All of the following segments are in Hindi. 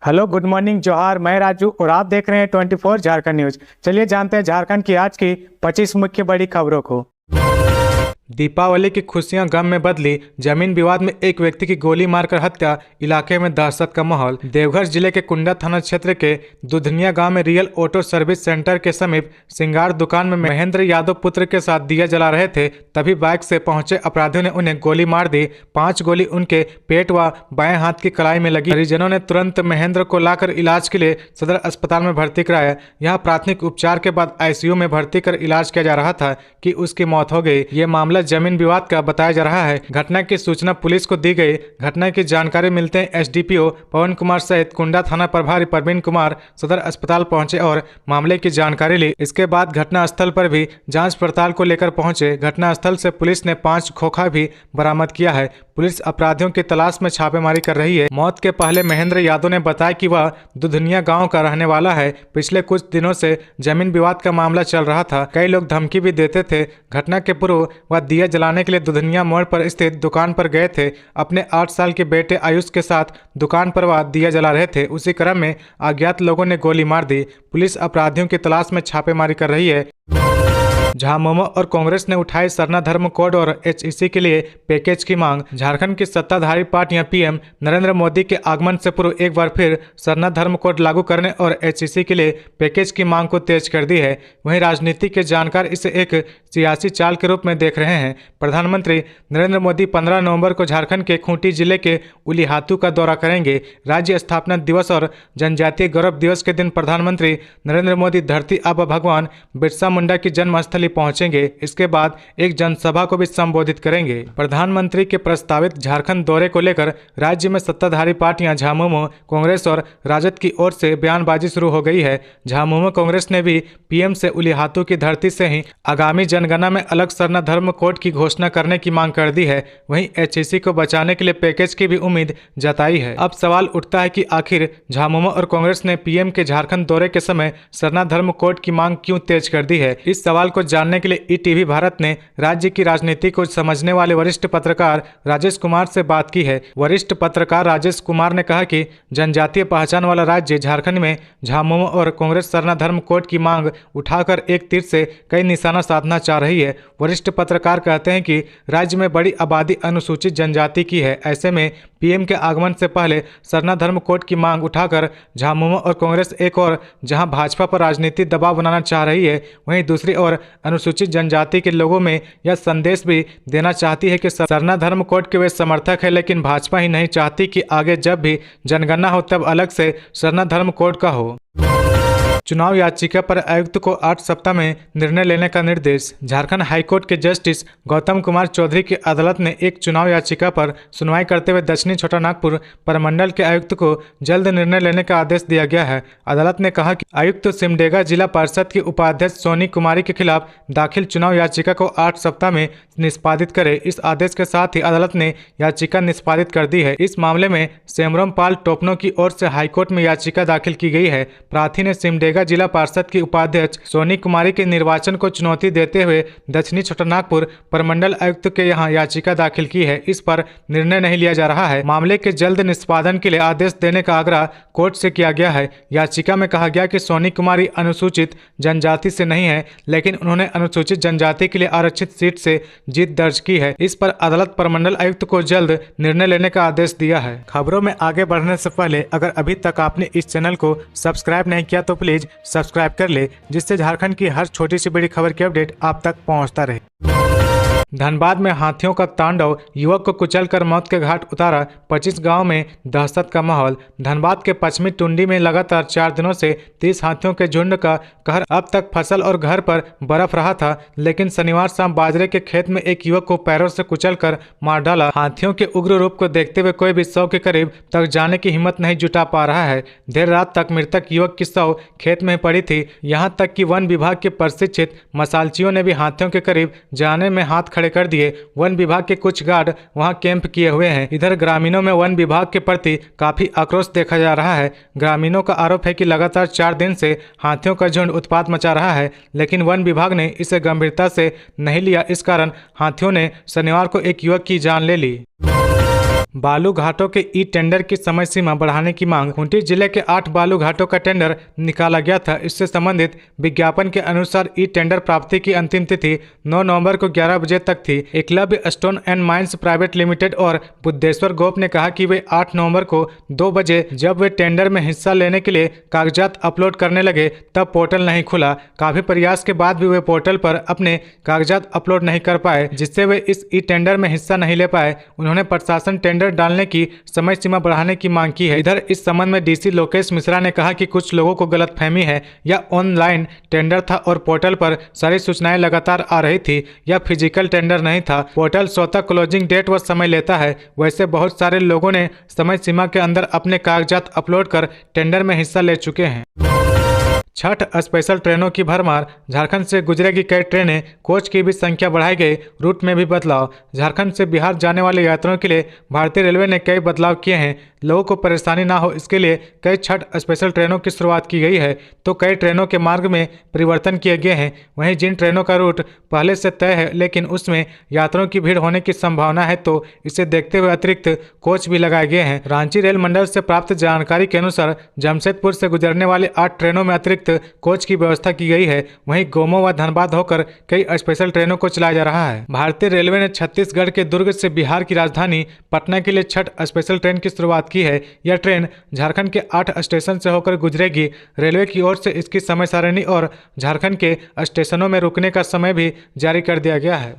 हेलो, गुड मॉर्निंग, जोहार। मैं राजू और आप देख रहे हैं 24 झारखंड न्यूज। चलिए जानते हैं झारखंड की आज की 25 मुख्य बड़ी खबरों को। दीपावली की खुशियां गम में बदली, जमीन विवाद में एक व्यक्ति की गोली मारकर हत्या, इलाके में दहशत का माहौल। देवघर जिले के कुंडा थाना क्षेत्र के दुधनिया गांव में रियल ऑटो सर्विस सेंटर के समीप सिंगार दुकान में महेंद्र यादव पुत्र के साथ दिया जला रहे थे, तभी बाइक से पहुंचे अपराधियों ने उन्हें गोली मार दी। 5 गोली उनके पेट व बाएं हाथ की कलाई में लगी। परिजनों ने तुरंत महेंद्र को लाकर इलाज के लिए सदर अस्पताल में भर्ती कराया। यहाँ प्राथमिक उपचार के बाद आईसीयू में भर्ती कर इलाज किया जा रहा था कि उसकी मौत हो गई। ये मामला जमीन विवाद का बताया जा रहा है। घटना की सूचना पुलिस को दी गई। घटना की जानकारी मिलते हैं एसडीपीओ पवन कुमार सहित कुंडा थाना प्रभारी प्रवीण कुमार सदर अस्पताल पहुंचे और मामले की जानकारी ली। इसके बाद घटनास्थल पर भी जांच पड़ताल को लेकर पहुंचे। घटनास्थल से पुलिस ने 5 खोखा भी बरामद किया है। पुलिस अपराधियों की तलाश में छापेमारी कर रही है। मौत के पहले महेंद्र यादव ने बताया कि वह दुधनिया गांव का रहने वाला है। पिछले कुछ दिनों से जमीन विवाद का मामला चल रहा था। कई लोग धमकी भी देते थे। घटना के पूर्व वह दिया जलाने के लिए दुधनिया मोड़ पर स्थित दुकान पर गए थे। अपने 8 साल के बेटे आयुष के साथ दुकान पर वह दिया जला रहे थे। उसी क्रम में अज्ञात लोगों ने गोली मार दी। पुलिस अपराधियों की तलाश में छापेमारी कर रही है। झामुमो और कांग्रेस ने उठाई सरना धर्म कोड और एचईसी के लिए पैकेज की मांग। झारखंड की सत्ताधारी पार्टियां पीएम नरेंद्र मोदी के आगमन से पूर्व एक बार फिर सरना धर्म कोड लागू करने और एचईसी के लिए पैकेज की मांग को तेज कर दी है। वहीं राजनीति के जानकार इसे एक सियासी चाल के रूप में देख रहे हैं। प्रधानमंत्री नरेंद्र मोदी 15 नवंबर को झारखंड के खूंटी जिले के उलीहातू का दौरा करेंगे। राज्य स्थापना दिवस और जनजातीय गौरव दिवस के दिन प्रधानमंत्री नरेंद्र मोदी धरती आबा भगवान बिरसा मुंडा की जन्मस्थली पहुंचेंगे। इसके बाद एक जनसभा को भी संबोधित करेंगे। प्रधानमंत्री के प्रस्तावित झारखंड दौरे को लेकर राज्य में सत्ताधारी पार्टियां झामुमो, कांग्रेस और राजद की ओर से बयानबाजी शुरू हो गई है। झामुमो कांग्रेस ने भी पीएम से उलीहातू की धरती से ही आगामी जनगणना में अलग सरना धर्म कोड की घोषणा करने की मांग कर दी है। वहीं एचईसी को बचाने के लिए पैकेज की भी उम्मीद जताई है। अब सवाल उठता है कि आखिर झामुमो और कांग्रेस ने पीएम के झारखंड दौरे के समय सरना धर्म कोड की मांग क्यों तेज कर दी है। इस सवाल को जानने के लिए ईटीवी भारत ने राज्य की राजनीति को समझने वाले वरिष्ठ पत्रकार राजेश कुमार से बात की है। वरिष्ठ पत्रकार राजेश कुमार ने कहा कि जनजातीय पहचान वाला राज्य झारखंड में झामुमो और कांग्रेस सरना धर्म कोड की मांग उठाकर एक तीर से कई निशाना साधना चाह रही है। वरिष्ठ पत्रकार कहते हैं कि राज्य में बड़ी आबादी अनुसूचित जनजाति की है। ऐसे में पीएम के आगमन से पहले सरना धर्म कोड की मांग उठाकर झामुमो और कांग्रेस एक और जहां भाजपा पर राजनीतिक दबाव बनाना चाह रही है, वहीं दूसरी ओर अनुसूचित जनजाति के लोगों में यह संदेश भी देना चाहती है कि सरना धर्म कोड के वे समर्थक है, लेकिन भाजपा ही नहीं चाहती कि आगे जब भी जनगणना हो तब अलग से सरना धर्म कोड का हो। चुनाव याचिका पर आयुक्त को 8 सप्ताह में निर्णय लेने का निर्देश। झारखंड हाईकोर्ट के जस्टिस गौतम कुमार चौधरी की अदालत ने एक चुनाव याचिका पर सुनवाई करते हुए दक्षिणी छोटा नागपुर प्रमंडल के आयुक्त को जल्द निर्णय लेने का आदेश दिया गया है। अदालत ने कहा कि आयुक्त सिमडेगा जिला परिषद की उपाध्यक्ष सोनी कुमारी के खिलाफ दाखिल चुनाव याचिका को 8 सप्ताह में निष्पादित करे। इस आदेश के साथ ही अदालत ने याचिका निष्पादित कर दी है। इस मामले में सेमरम पाल टोपनो की ओर से हाईकोर्ट में याचिका दाखिल की गई है। प्रार्थी ने सिमडेगा जिला परिषद की उपाध्यक्ष सोनी कुमारी के निर्वाचन को चुनौती देते हुए दक्षिणी छोटानागपुर प्रमंडल आयुक्त के यहां याचिका दाखिल की है। इस पर निर्णय नहीं लिया जा रहा है। मामले के जल्द निष्पादन के लिए आदेश देने का आग्रह कोर्ट से किया गया है। याचिका में कहा गया कि सोनी कुमारी अनुसूचित जनजाति से नहीं है, लेकिन उन्होंने अनुसूचित जनजाति के लिए आरक्षित सीट से जीत दर्ज की है। इस पर अदालत प्रमंडल आयुक्त को जल्द निर्णय लेने का आदेश दिया है। खबरों में आगे बढ़ने से पहले अगर अभी तक आपने इस चैनल को सब्सक्राइब नहीं किया तो प्लीज सब्सक्राइब कर ले, जिससे झारखंड की हर छोटी सी बड़ी खबर की अपडेट आप तक पहुंचता रहे। धनबाद में हाथियों का तांडव, युवक को कुचलकर मौत के घाट उतारा। 25 गांव में दहशत का माहौल। धनबाद के पश्चिमी टुंडी में लगातार 4 दिनों से 30 हाथियों के झुंड का कहर अब तक फसल और घर पर बर्फ रहा था, लेकिन शनिवार शाम बाजरे के खेत में एक युवक को पैरों से कुचलकर मार डाला। हाथियों के उग्र रूप को देखते हुए कोई भी 100 के करीब तक जाने की हिम्मत नहीं जुटा पा रहा है। देर रात तक मृतक युवक की शव खेत में पड़ी थी। यहाँ तक कि वन विभाग के प्रशिक्षित मसालचियों ने भी हाथियों के करीब जाने में हाथ खड़े कर दिए। वन विभाग के कुछ गार्ड वहां कैंप किए हुए हैं। इधर ग्रामीणों में वन विभाग के प्रति काफी आक्रोश देखा जा रहा है। ग्रामीणों का आरोप है कि लगातार 4 दिन से हाथियों का झुंड उत्पात मचा रहा है, लेकिन वन विभाग ने इसे गंभीरता से नहीं लिया। इस कारण हाथियों ने शनिवार को एक युवक की जान ले ली। बालू घाटों के ई टेंडर की समय सीमा बढ़ाने की मांग। खूंटी जिले के 8 बालू घाटों का टेंडर निकाला गया था। इससे संबंधित विज्ञापन के अनुसार ई टेंडर प्राप्ति की अंतिम तिथि 9 नवंबर को 11 बजे तक थी। Eklavya stone and mines private limited और बुद्धेश्वर गोप ने कहा कि वे 8 नवंबर को 2 बजे जब वे टेंडर में हिस्सा लेने के लिए कागजात अपलोड करने लगे तब पोर्टल नहीं खुला। काफी प्रयास के बाद भी वे पोर्टल पर अपने कागजात अपलोड नहीं कर पाए, जिससे वे इस ई टेंडर में हिस्सा नहीं ले पाए। उन्होंने प्रशासन टेंडर डालने की समय सीमा बढ़ाने की मांग की है। इधर इस संबंध में डीसी लोकेश मिश्रा ने कहा कि कुछ लोगों को गलतफहमी है, या ऑनलाइन टेंडर था और पोर्टल पर सारी सूचनाएं लगातार आ रही थी, या फिजिकल टेंडर नहीं था। पोर्टल स्वतः क्लोजिंग डेट व समय लेता है। वैसे बहुत सारे लोगों ने समय सीमा के अंदर अपने कागजात अपलोड कर टेंडर में हिस्सा ले चुके हैं। छठ स्पेशल ट्रेनों की भरमार। झारखंड से गुजरेगी कई ट्रेनें, कोच की भी संख्या बढ़ाई गई, रूट में भी बदलाव। झारखंड से बिहार जाने वाले यात्रियों के लिए भारतीय रेलवे ने कई बदलाव किए हैं। लोगों को परेशानी ना हो इसके लिए कई छठ स्पेशल ट्रेनों की शुरुआत की गई है, तो कई ट्रेनों के मार्ग में परिवर्तन किए गए हैं। वहीं जिन ट्रेनों का रूट पहले से तय है लेकिन उसमें यात्रियों की भीड़ होने की संभावना है, तो इसे देखते हुए अतिरिक्त कोच भी लगाए गए हैं। रांची रेल मंडल से प्राप्त जानकारी के अनुसार जमशेदपुर से गुजरने वाले 8 ट्रेनों में अतिरिक्त कोच की व्यवस्था की गई है। वहीं गोमो व धनबाद होकर कई स्पेशल ट्रेनों को चलाया जा रहा है। भारतीय रेलवे ने छत्तीसगढ़ के दुर्ग से बिहार की राजधानी पटना के लिए छठ स्पेशल ट्रेन की शुरुआत की है। यह ट्रेन झारखंड के 8 स्टेशन से होकर गुजरेगी। रेलवे की ओर से इसकी समय सारणी और झारखंड के स्टेशनों में रुकने का समय भी जारी कर दिया गया है।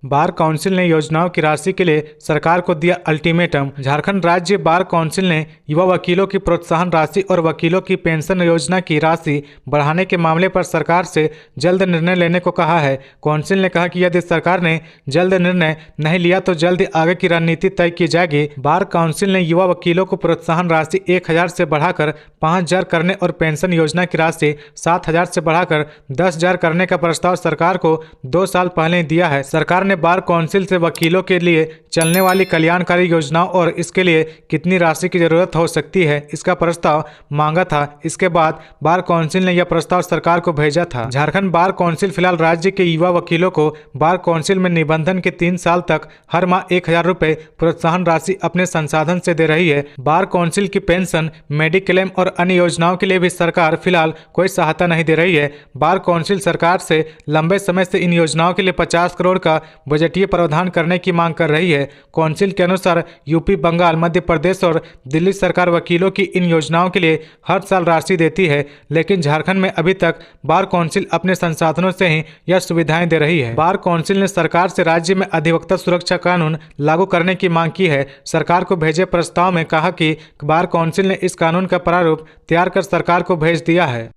बार काउंसिल ने योजनाओं की राशि के लिए सरकार को दिया अल्टीमेटम। झारखंड राज्य बार काउंसिल ने युवा वकीलों की प्रोत्साहन राशि और वकीलों की पेंशन योजना की राशि बढ़ाने के मामले पर सरकार से जल्द निर्णय लेने को कहा है। काउंसिल ने कहा कि यदि सरकार ने जल्द निर्णय नहीं लिया तो जल्द आगे की रणनीति तय की जाएगी। बार काउंसिल ने युवा वकीलों को प्रोत्साहन राशि 1000 से बढ़ाकर 5000 करने और पेंशन योजना की राशि 7000 से बढ़ाकर 10000 करने का प्रस्ताव सरकार को 2 साल पहले दिया है। सरकार ने बार काउंसिल से वकीलों के लिए चलने वाली कल्याणकारी योजनाओं और इसके लिए कितनी राशि की जरूरत हो सकती है इसका प्रस्ताव मांगा था। इसके बाद बार काउंसिल ने यह प्रस्ताव सरकार को भेजा था। झारखंड बार काउंसिल फिलहाल राज्य के युवा वकीलों को बार काउंसिल में निबंधन के 3 साल तक हर माह 1000 रुपए प्रोत्साहन राशि अपने संसाधन से दे रही है। बार काउंसिल की पेंशन, मेडिक्लेम और अन्य योजनाओं के लिए भी सरकार फिलहाल कोई सहायता नहीं दे रही है। बार काउंसिल सरकार से लंबे समय से इन योजनाओं के लिए 50 करोड़ का बजटीय प्रावधान करने की मांग कर रही है। काउंसिल के अनुसार यूपी, बंगाल, मध्य प्रदेश और दिल्ली सरकार वकीलों की इन योजनाओं के लिए हर साल राशि देती है, लेकिन झारखंड में अभी तक बार काउंसिल अपने संसाधनों से ही यह सुविधाएं दे रही है। बार काउंसिल ने सरकार से राज्य में अधिवक्ता सुरक्षा कानून लागू करने की मांग की है। सरकार को भेजे प्रस्ताव में कहा कि बार काउंसिल ने इस कानून का प्रारूप तैयार कर सरकार को भेज दिया है।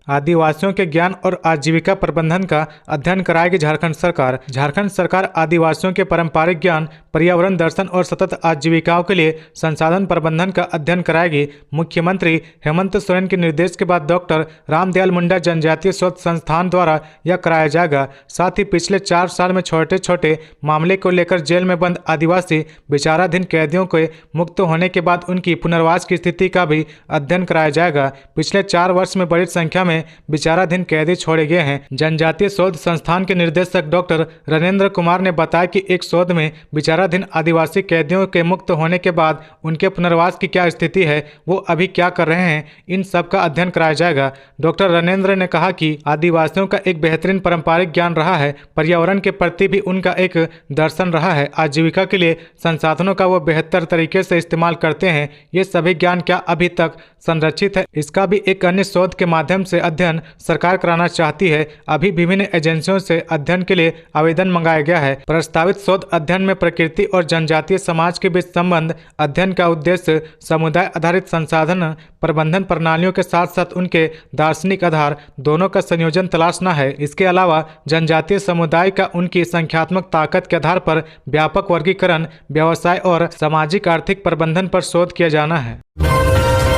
आदिवासियों के ज्ञान और आजीविका प्रबंधन का अध्ययन कराएगी झारखंड सरकार। झारखंड सरकार आदिवासियों के पारंपरिक ज्ञान, पर्यावरण, दर्शन और सतत आजीविकाओं के लिए संसाधन प्रबंधन का अध्ययन कराएगी। मुख्यमंत्री हेमंत सोरेन के निर्देश के बाद डॉक्टर रामदयाल मुंडा जनजातीय शोध संस्थान द्वारा यह कराया जाएगा। साथ ही पिछले 4 साल में छोटे छोटे मामले को लेकर जेल में बंद आदिवासी विचाराधीन कैदियों के मुक्त होने के बाद उनकी पुनर्वास की स्थिति का भी अध्ययन कराया जाएगा। पिछले 4 वर्ष में बड़ी संख्या में विचाराधीन कैदी छोड़े गए हैं। जनजातीय शोध संस्थान के निदेशक डॉक्टर रणेंद्र कुमार ने बताया कि एक शोध में विचाराधीन आदिवासी कैदियों के मुक्त होने के बाद उनके पुनर्वास की क्या स्थिति है, वो अभी क्या कर रहे हैं, इन सब का अध्ययन कराया जाएगा। डॉक्टर रणेंद्र ने कहा कि आदिवासियों का एक बेहतरीन पारंपरिक ज्ञान रहा है, पर्यावरण के प्रति भी उनका एक दर्शन रहा है, आजीविका के लिए संसाधनों का वो बेहतर तरीके से इस्तेमाल करते हैं। ये सभी ज्ञान क्या अभी तक संरक्षित है, इसका भी एक अन्य शोध के माध्यम से अध्ययन सरकार कराना चाहती है। अभी विभिन्न एजेंसियों से अध्ययन के लिए आवेदन मंगाया गया है। प्रस्तावित शोध अध्ययन में प्रकृति और जनजातीय समाज के बीच संबंध अध्ययन का उद्देश्य समुदाय आधारित संसाधन प्रबंधन प्रणालियों के साथ साथ उनके दार्शनिक आधार दोनों का संयोजन तलाशना है। इसके अलावा जनजातीय समुदाय का उनकी संख्यात्मक ताकत के आधार पर व्यापक वर्गीकरण, व्यवसाय और सामाजिक आर्थिक प्रबंधन पर शोध किया जाना है।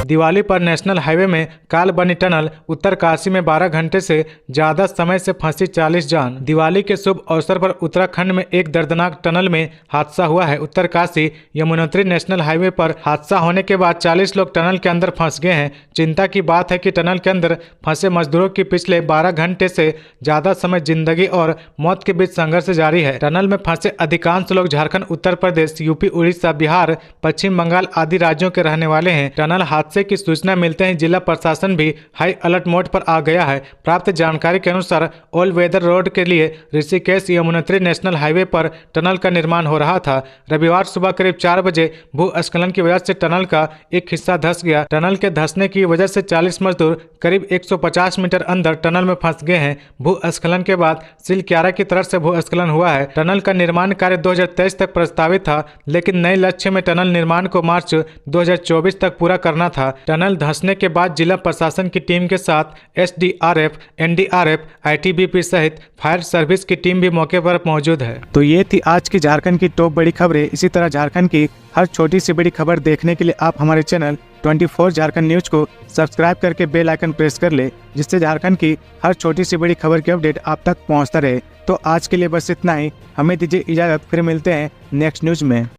दिवाली पर नेशनल हाईवे में काल बनी टनल, उत्तरकाशी में 12 घंटे से ज्यादा समय से फंसी 40 जान। दिवाली के शुभ अवसर पर उत्तराखंड में एक दर्दनाक टनल में हादसा हुआ है। उत्तरकाशी यमुनोत्री नेशनल हाईवे पर हादसा होने के बाद 40 लोग टनल के अंदर फंस गए हैं। चिंता की बात है कि टनल के अंदर फंसे मजदूरों की पिछले 12 घंटे से ज्यादा समय जिंदगी और मौत के बीच संघर्ष जारी है। टनल में फंसे अधिकांश लोग झारखंड, उत्तर प्रदेश, यूपी, उड़ीसा, बिहार, पश्चिम बंगाल आदि राज्यों के रहने वाले हैं। टनल हादसे की सूचना मिलते ही जिला प्रशासन भी हाई अलर्ट मोड पर आ गया है। प्राप्त जानकारी के अनुसार ऑल वेदर रोड के लिए ऋषिकेश यमुनोत्री नेशनल हाईवे पर टनल का निर्माण हो रहा था। रविवार सुबह करीब 4 बजे भूस्खलन की वजह से टनल का एक हिस्सा धंस गया। टनल के धंसने की वजह से 40 मजदूर करीब 150 मीटर अंदर टनल में फंस गए हैं। भूस्खलन के बाद सिलक्यारा की तरफ से भूस्खलन हुआ है। टनल का निर्माण कार्य 2023 तक प्रस्तावित था, लेकिन नए लक्ष्य में टनल निर्माण को मार्च 2024 तक पूरा करना था। टनल धंसने के बाद जिला प्रशासन की टीम के साथ SDRF, NDRF, ITBP सहित फायर सर्विस की टीम भी मौके पर मौजूद है। तो ये थी आज की झारखंड की टॉप बड़ी खबरें। इसी तरह झारखंड की हर छोटी सी बड़ी खबर देखने के लिए आप हमारे चैनल 24 झारखंड न्यूज को सब्सक्राइब करके बेल आइकन प्रेस कर ले, जिससे झारखंड की हर छोटी सी बड़ी खबर की अपडेट आप तक पहुंचता रहे। तो आज के लिए बस इतना ही। हमें दीजिए इजाजत, फिर मिलते हैं नेक्स्ट न्यूज में।